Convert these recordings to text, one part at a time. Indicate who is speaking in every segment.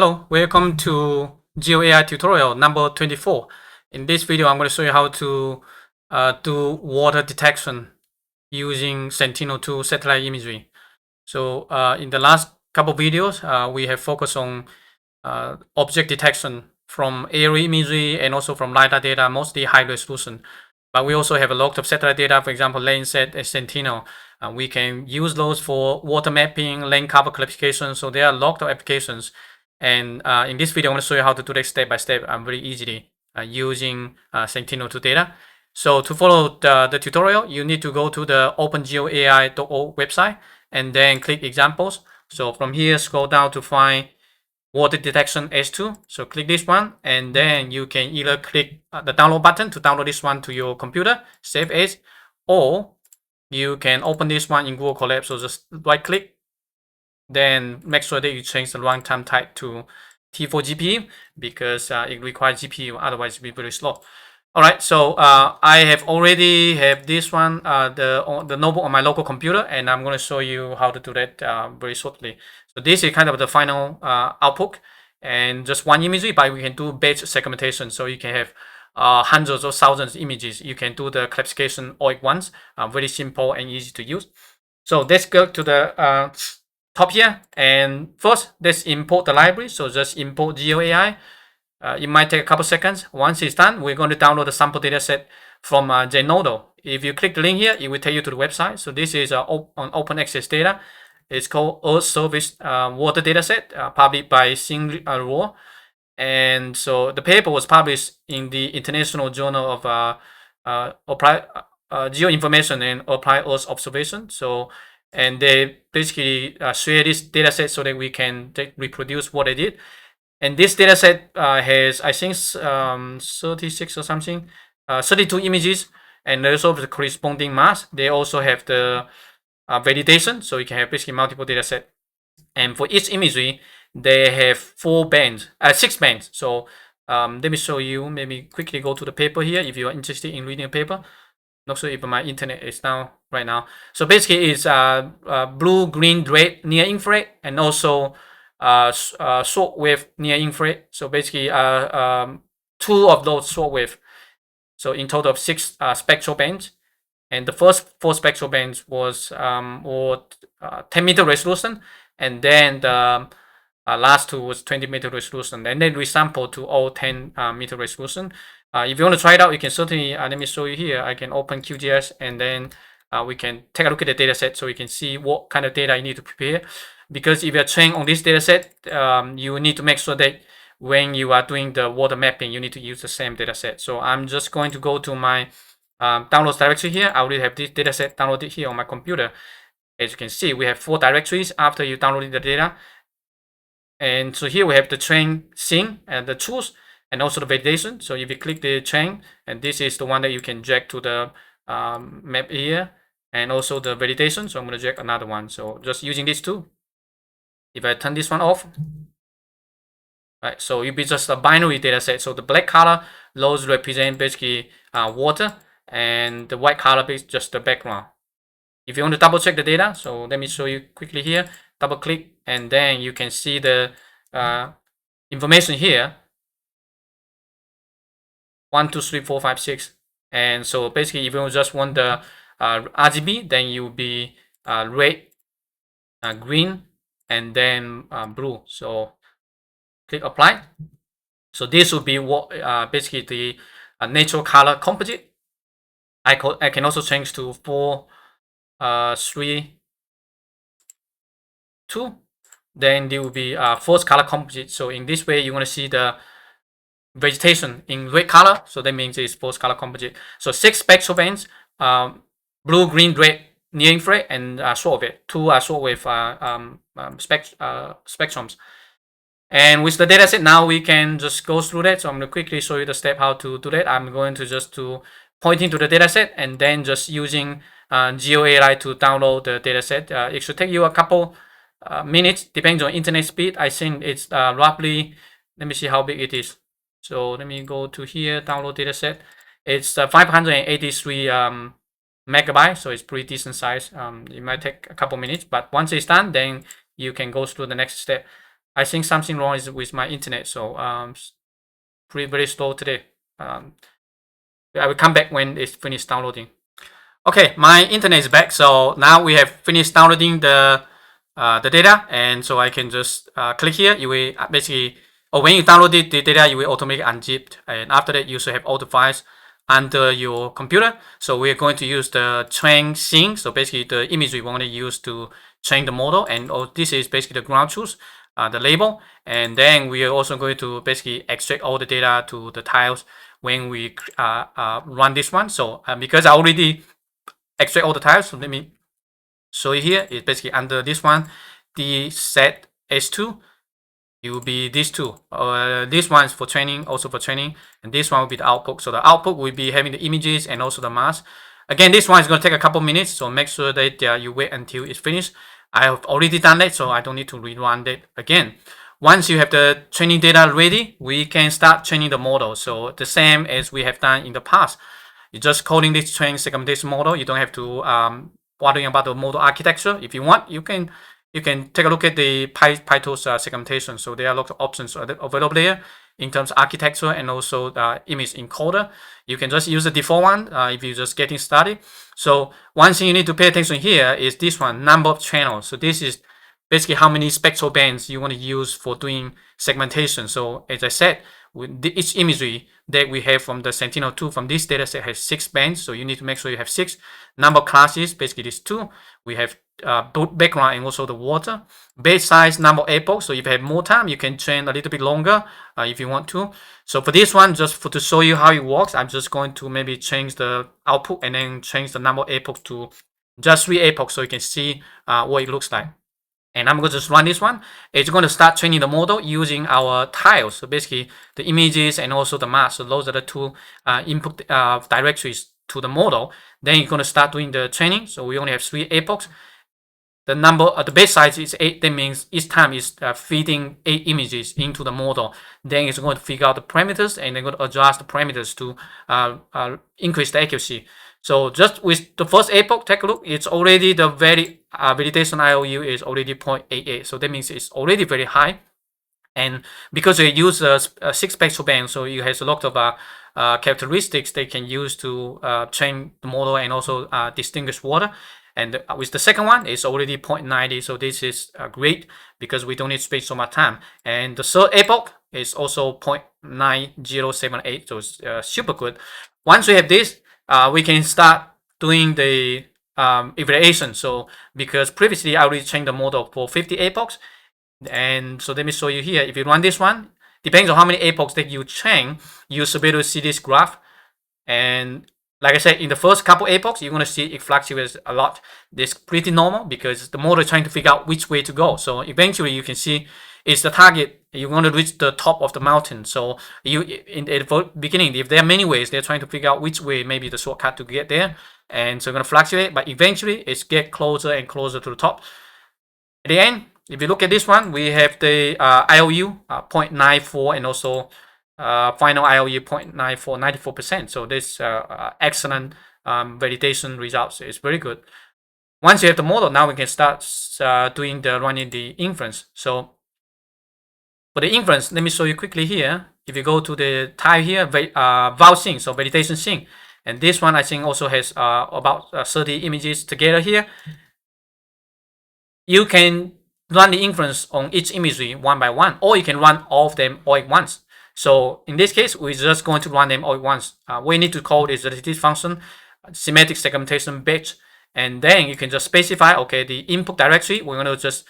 Speaker 1: Hello, welcome to GeoAI tutorial number 24. In this video, I'm going to show you how to do water detection using Sentinel-2 satellite imagery. So in the last couple of videos, we have focused on object detection from aerial imagery and also from LiDAR data, mostly high resolution. But we also have a lot of satellite data, for example, Landsat and Sentinel. We can use those for water mapping, land cover classification. So there are a lot of applications. And in this video, I'm going to show you how to do that step by step very easily using Sentinel-2 data. So to follow the tutorial, you need to go to the opengeoai.org website and then click examples. So from here, scroll down to find water detection S2. So click this one, and then you can either click the download button to download this one to your computer, save as, or you can open this one in Google Colab. So just right click, then make sure that you change the runtime type to T4 GPU because it requires GPU, otherwise it will be very slow. All right, so I have already have this one, the notebook on my local computer, and I'm going to show you how to do that very shortly. So this is kind of the final output, and just one imagery, but we can do batch segmentation, so you can have hundreds or thousands of images. You can do the classification all at once, very simple and easy to use. So let's go to the top here, and first let's import the library. So just import GeoAI. It might take a couple seconds. Once it's done, we're going to download the sample dataset from Zenodo. If you click the link here, it will take you to the website. So this is on open access data. It's called Earth Surface Water Dataset, published by Sing Ruo. And so the paper was published in the International Journal of Geoinformation and Applied Earth Observation. So, and they basically share this dataset so that we can reproduce what they did. And this dataset has, I think, 36 or something, 32 images, and also the corresponding mask. They also have the validation, so you can have basically multiple dataset. And for each imagery, they have 6 bands. So let me show you. Maybe quickly go to the paper here if you are interested in reading a paper. Not sure if my internet is down right now. So basically, it's blue, green, red, near infrared, and also short wave near infrared. So basically 2 of those short wave. So in total of 6 spectral bands, and the first 4 spectral bands was 10-meter resolution, and then the last 2 was 20-meter resolution, and then we sampled to all 10-meter resolution. If you want to try it out, you can certainly, let me show you here. I can open QGIS, and then we can take a look at the data set so you can see what kind of data you need to prepare. Because if you're trained on this data set, you need to make sure that when you are doing the water mapping, you need to use the same data set. So I'm just going to go to my downloads directory here. I already have this data set downloaded here on my computer. As you can see, we have 4 directories after you downloaded the data. And so here we have the train scene and the tools and also the validation. So if you click the train, and this is the one that you can drag to the map here, and also the validation. So I'm going to drag another one. So just using these 2. If I turn this one off, right, so it'll be just a binary data set. So the black color, those represent basically water, and the white color is just the background. If you want to double check the data, so let me show you quickly here. Double click, and then you can see the information here. 1, 2, 3, 4, 5, 6. And so basically, if you just want the RGB, then you will be red, green, and then blue. So click apply. So this will be what basically the natural color composite. I can also change to 4, 3, 2. Then there will be force color composite. So in this way, you want to see the vegetation in red color. So that means it's force color composite. So 6 spectral bands, blue, green, red, near infrared, and short wave. 2 are short wave spectrums. And with the dataset, now we can just go through that. So I'm going to quickly show you the step how to do that. I'm going to just point into the dataset and then just using GeoAI to download the dataset. It should take you a couple minutes, depending on internet speed. I think it's roughly, let me see how big it is. So let me go to here, download dataset. It's 583 megabytes, so it's pretty decent size. It might take a couple minutes, but once it's done, then you can go through the next step. I think something wrong is with my internet, so pretty very slow today. I will come back when it's finished downloading. Okay, my internet is back, so now we have finished downloading the data, and so I can just click here. You will basically, or when you download the data, you will automatically unzipped, and after that you should have all the files under your computer. So we're going to use the train scene, so basically the imagery we want to use to train the model, and this is basically the ground truth, the label, and then we are also going to basically extract all the data to the tiles when we run this one. So because I already extract all the tiles, so let me show you here. It's basically under this one, the set S2, it will be these two. This one is for training, also for training, and this one will be the output. So the output will be having the images and also the mask. Again, this one is going to take a couple minutes, so make sure that you wait until it's finished. I have already done that, so I don't need to rerun that again. Once you have the training data ready, we can start training the model. So the same as we have done in the past. You're just calling this train segmentation model. You don't have to worrying about the model architecture. If you want, you can take a look at the PyTorch segmentation. So there are lots of options available there in terms of architecture and also the image encoder. You can just use the default one if you're just getting started. So one thing you need to pay attention here is this one, number of channels. So this is basically how many spectral bands you want to use for doing segmentation. So as I said, with each imagery that we have from the Sentinel-2 from this dataset has 6 bands, so you need to make sure you have 6. Number of classes, basically these 2. We have both background and also the water. Base size, number of epochs. So if you have more time, you can train a little bit longer if you want to. So for this one, just to show you how it works, I'm just going to maybe change the output and then change the number of epochs to just 3 epochs so you can see what it looks like. And I'm going to just run this one. It's going to start training the model using our tiles. So basically the images and also the mask. So those are the 2 input directories to the model. Then you're going to start doing the training. So we only have 3 epochs. The number, the base size is 8. That means each time is feeding 8 images into the model. Then it's going to figure out the parameters and then going to adjust the parameters to increase the accuracy. So just with the first epoch, take a look. It's already the validation IOU is already 0.88. So that means it's already very high. And because they use 6 spectral bands, so it has a lot of characteristics they can use to train the model and also distinguish water. And with the second one, it's already 0.90. So this is great because we don't need to spend so much time. And the third epoch is also 0.9078. So it's super good. Once we have this, we can start doing the evaluation. So because previously I already trained the model for 50 epochs, and so let me show you here. If you run this one, depends on how many epochs that you train, you should be able to see this graph. And like I said, in the first couple epochs, you're going to see it fluctuates a lot. This is pretty normal because the model is trying to figure out which way to go. So eventually you can see it's the target. You want to reach the top of the mountain. So you at the beginning, if there are many ways, they're trying to figure out which way maybe the shortcut to get there. And so it's going to fluctuate, but eventually it's get closer and closer to the top. At the end, if you look at this one, we have the IOU 0.94 and also final IOU 0.94, 94%. So this excellent validation results is very good. Once you have the model, now we can start running the inference. So for the inference, let me show you quickly here. If you go to the type here, val sync, so validation sync, and this one I think also has about 30 images together here. You can run the inference on each imagery one by one, or you can run all of them all at once. So in this case, we're just going to run them all at once. What we need to call is this function, semantic segmentation batch, and then you can just specify, okay, the input directory, we're going to just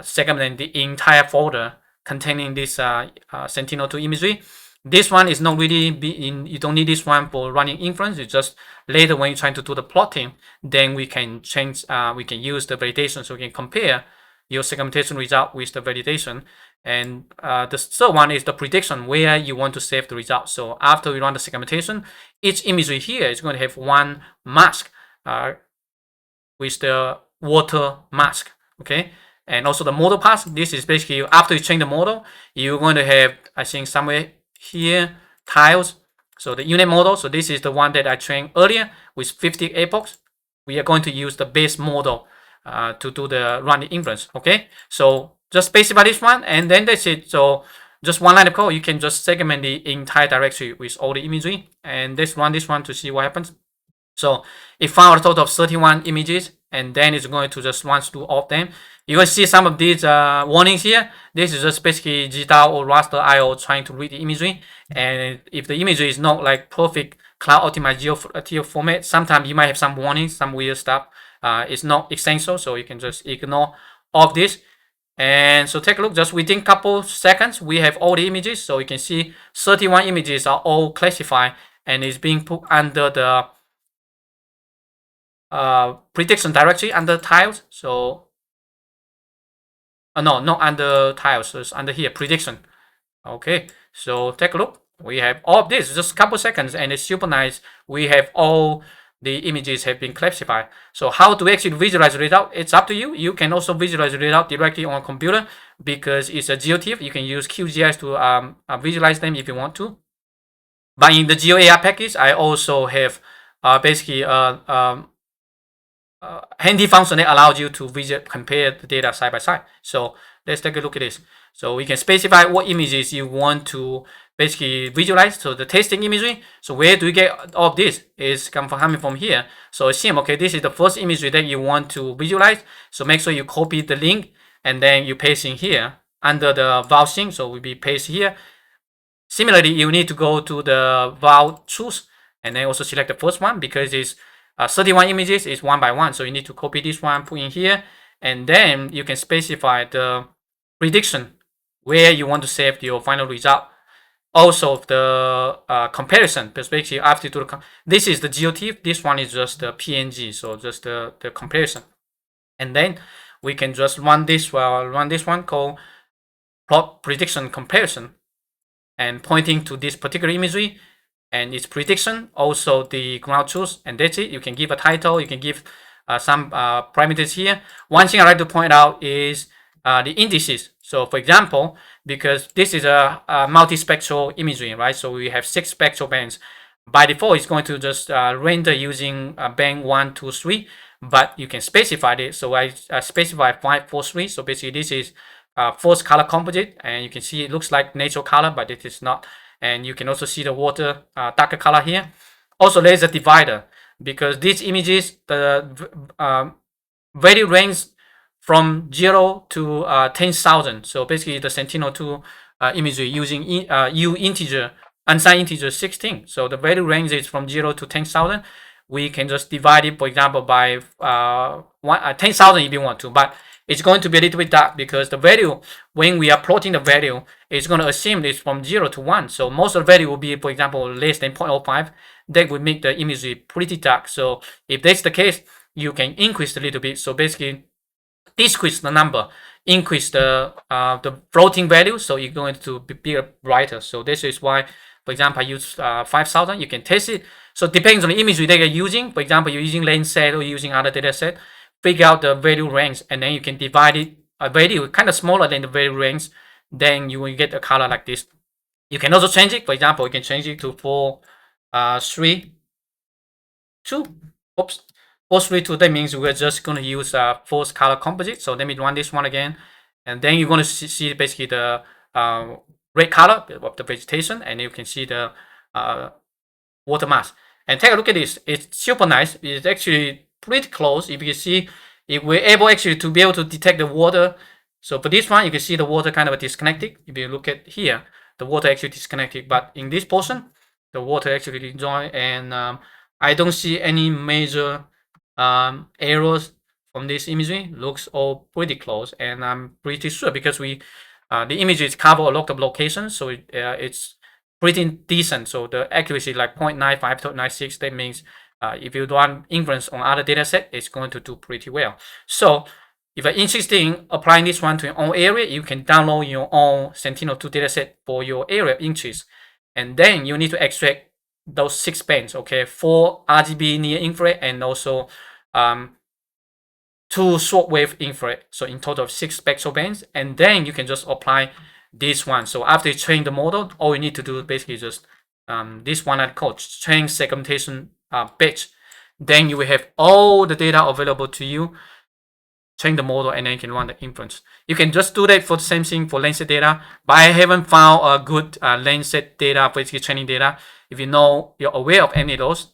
Speaker 1: segment the entire folder containing this Sentinel-2 imagery. This one is not really you don't need this one for running inference. It's just later when you're trying to do the plotting, then we can change, we can use the validation so we can compare your segmentation result with the validation. And the third one is the prediction, where you want to save the result. So after we run the segmentation, each imagery here is going to have one mask with the water mask, okay? And also the model path, this is basically after you train the model, you're going to have, I think somewhere here, tiles. So the unit model, so this is the one that I trained earlier with 50 epochs. We are going to use the base model to do the run the inference, okay? So just specify this one, and then that's it. So just one line of code, you can just segment the entire directory with all the imagery, and let's run this one to see what happens. So it found a total of 31 images, and then it's going to just once do all of them. You will see some of these warnings here. This is just basically GDAL or raster IO trying to read the imagery, and if the imagery is not like perfect cloud optimized geo format, sometimes you might have some warnings, some weird stuff. It's not essential, so you can just ignore all of this. And so take a look, just within couple seconds, we have all the images. So you can see 31 images are all classified and is being put under the prediction directory under tiles. So no, not under tiles, so it's under here, prediction. Okay, so take a look. We have all of this, just a couple seconds, and it's super nice. We have all the images have been classified. So how to actually visualize the result, it's up to you. You can also visualize the result directly on a computer because it's a GeoTIFF. You can use QGIS to visualize them if you want to. But in the GeoAI package, I also have basically handy function that allows you to compare the data side by side. So let's take a look at this. So we can specify what images you want to basically visualize. So the testing imagery. So where do you get all of this? Is coming from here. So assume, okay, this is the first imagery that you want to visualize. So make sure you copy the link and then you paste in here under the vouching. So we'll be paste here. Similarly, you need to go to the val choose and then also select the first one because it's 31 images is one by one. So you need to copy this one, put in here, and then you can specify the prediction where you want to save your final result. Also the comparison perspective after to the this is the GeoTIFF, this one is just the PNG, so just the comparison. And then we can just run this one called plot prediction comparison and pointing to this particular imagery and its prediction, also the ground truth, and that's it. You can give a title, you can give some parameters here. One thing I like to point out is the indices. So for example, because this is a multispectral imagery, right? So we have 6 spectral bands. By default, it's going to just render using band 1, 2, 3, but you can specify this. So I specify 5, 4, 3. So basically this is first color composite, and you can see it looks like natural color, but it is not. And you can also see the water darker color here. Also, there's a divider because these images, the value range from 0 to 10,000. So basically, the Sentinel-2 imagery using U integer, unsigned integer 16. So the value range is from 0 to 10,000. We can just divide it, for example, by 10,000 if you want to, but it's going to be a little bit dark because the value, when we are plotting the value, it's going to assume it's from 0 to 1. So most of the value will be, for example, less than 0.05. That would make the imagery pretty dark. So if that's the case, you can increase a little bit. So basically, decrease the number, increase the floating value. So you're going to be brighter. So this is why, for example, I use 5,000. You can test it. So it depends on the imagery that you're using. For example, you're using Landsat or using other data set. Figure out the value range, and then you can divide it a value kind of smaller than the value range, then you will get a color like this. You can also change it. For example, you can change it to 4 3 2. Oops, 4 3 2. That means we're just going to use first color composite. So let me run this one again, and then you're going to see basically the red color of the vegetation, and you can see the water mass. And take a look at this. It's super nice. It's actually pretty close. If you can see, if we're able actually to be able to detect the water. So for this one, you can see the water kind of disconnected. If you look at here, the water actually disconnected. But in this portion, the water actually joined, and I don't see any major errors from this imagery. Looks all pretty close, and I'm pretty sure because we the images cover a lot of locations, so it's pretty decent. So the accuracy like 0.95 to 0.96. That means if you run inference on other data set, it's going to do pretty well. So if you're interested in applying this one to your own area, you can download your own Sentinel-2 dataset for your area of interest. And then you need to extract those 6 bands, okay? 4 RGB near infrared and also 2 shortwave infrared. So in total of 6 spectral bands. And then you can just apply this one. So after you train the model, all you need to do is basically just this one I call train segmentation batch. Then you will have all the data available to you train the model, and then you can run the inference. You can just do that for the same thing for lens set data, but I haven't found a good lens set data, basically training data. If you're aware of any of those,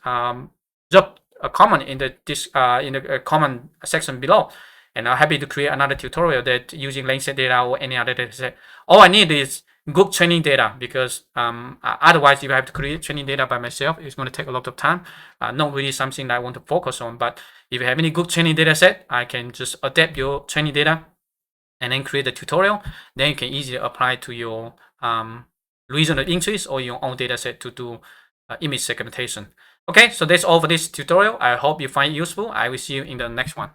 Speaker 1: drop a comment in the comment section below, and I'm happy to create another tutorial that using lens set data or any other data set. All I need is good training data, because otherwise, if I have to create training data by myself, it's going to take a lot of time. Not really something that I want to focus on. But if you have any good training data set, I can just adapt your training data and then create a tutorial. Then you can easily apply to your region of interest or your own data set to do image segmentation. Okay, so that's all for this tutorial. I hope you find it useful. I will see you in the next one.